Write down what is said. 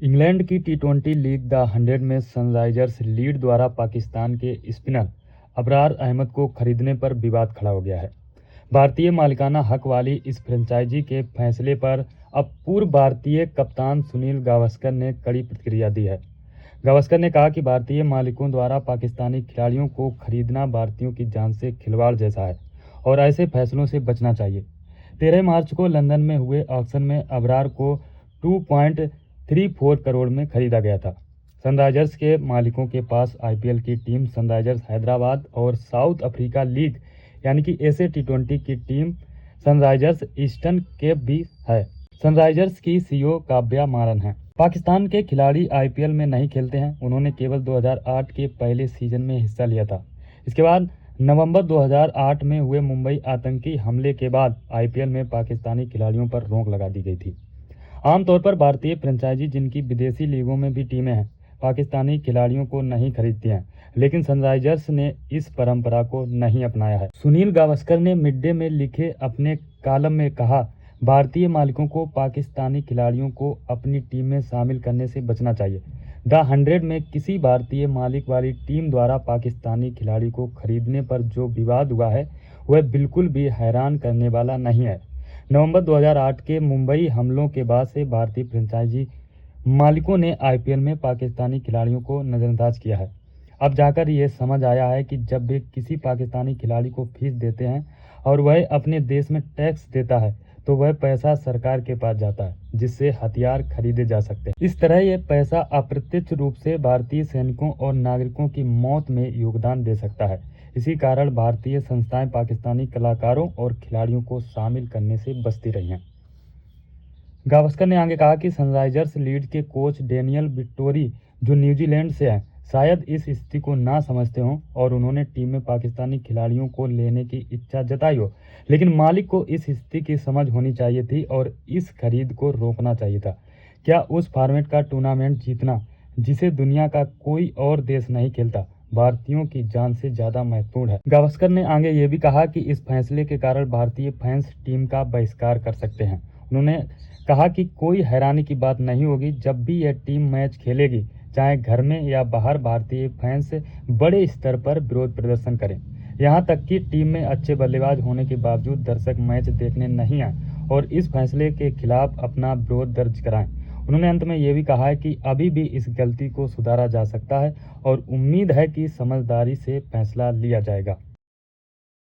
England की टी20 league the 100 में Sunrisers lead द्वारा पाकिस्तान के स्पिनर अबरार अहमद को खरीदने पर विवाद खड़ा हो गया है। भारतीय मालिकाना हक वाली इस फ्रेंचाइजी के फैसले पर अब पूर्व भारतीय कप्तान सुनील गावस्कर ने कड़ी प्रतिक्रिया दी है। गावस्कर ने कहा कि भारतीय मालिकों द्वारा पाकिस्तानी खिलाड़ियों को खरीदना भारतीयों की जान से खिलवाड़ जैसा है और ऐसे फैसलों से बचना चाहिए। 13 मार्च को लंदन में हुए ऑक्शन में अबरार को 2.34 करोड़ में खरीदा गया था। सनराइजर्स के मालिकों के पास आईपीएल की टीम सनराइजर्स हैदराबाद और साउथ अफ्रीका लीग यानी कि एसए टी20 की टीम सनराइजर्स ईस्टर्न केप भी है। सनराइजर्स की सीईओ काव्या मारन है। पाकिस्तान के खिलाड़ी आईपीएल में नहीं खेलते हैं। उन्होंने केवल 2008 के पहले सीजन में हिस्सा लिया था। इसके बाद नवंबर 2008 में हुए मुंबई आतंकी हमले के बाद आईपीएल में पाकिस्तानी खिलाड़ियों पर रोक लगा दी गई थी। आमतौर पर भारतीय फ्रेंचाइजी जिनकी विदेशी लीगों में भी टीमें हैं, पाकिस्तानी खिलाड़ियों को नहीं खरीदती हैं, लेकिन सनराइजर्स ने इस परंपरा को नहीं अपनाया है। सुनील गावस्कर ने मिड डे में लिखे अपने कॉलम में कहा, भारतीय मालिकों को पाकिस्तानी खिलाड़ियों को अपनी टीम में शामिल करने से बचना चाहिए। द 100 में किसी भारतीय मालिक वाली टीम द्वारा पाकिस्तानी खिलाड़ी को खरीदने पर जो विवाद हुआ है वह बिल्कुल भी हैरान करने वाला नहीं है। नवंबर 2008 के मुंबई हमलों के बाद से भारतीय फ्रेंचाइजी मालिकों ने आईपीएल में पाकिस्तानी खिलाड़ियों को नज़रअंदाज किया है। अब जाकर ये समझ आया है कि जब वे किसी पाकिस्तानी खिलाड़ी को फीस देते हैं और वह अपने देश में टैक्स देता है तो वह पैसा सरकार के पास जाता है, जिससे हथियार खरीदे जा सकते हैं। इस तरह यह पैसा अप्रत्यक्ष रूप से भारतीय सैनिकों और नागरिकों की मौत में योगदान दे सकता है। इसी कारण भारतीय संस्थाएं पाकिस्तानी कलाकारों और खिलाड़ियों को शामिल करने से बचती रही हैं। गावस्कर ने आगे कहा कि सनराइजर्स लीड के कोच डेनियल विट्टोरी, जो न्यूजीलैंड से हैं, शायद इस स्थिति को ना समझते हों और उन्होंने टीम में पाकिस्तानी खिलाड़ियों को लेने की इच्छा जताई हो, लेकिन मालिक को इस स्थिति की समझ होनी चाहिए थी और इस खरीद को रोकना चाहिए था। क्या उस फॉर्मेट का टूर्नामेंट जीतना, जिसे दुनिया का कोई और देश नहीं खेलता, भारतीयों की जान से ज्यादा महत्वपूर्ण है? गावस्कर ने आगे ये भी कहा कि इस फैसले के कारण भारतीय फैंस टीम का बहिष्कार कर सकते हैं। उन्होंने कहा कि कोई हैरानी की बात नहीं होगी जब भी यह टीम मैच खेलेगी, चाहे घर में या बाहर भारतीय फैंस बड़े स्तर पर विरोध प्रदर्शन करें। यहां तक कि टीम में अच्छे बल्लेबाज होने के बावजूद दर्शक मैच देखने नहीं आए और इस फैसले के खिलाफ अपना विरोध दर्ज कराएं। उन्होंने अंत में यह भी कहा है कि अभी भी इस गलती को सुधारा जा सकता है और उम्मीद है कि समझदारी से फैसला लिया जाएगा।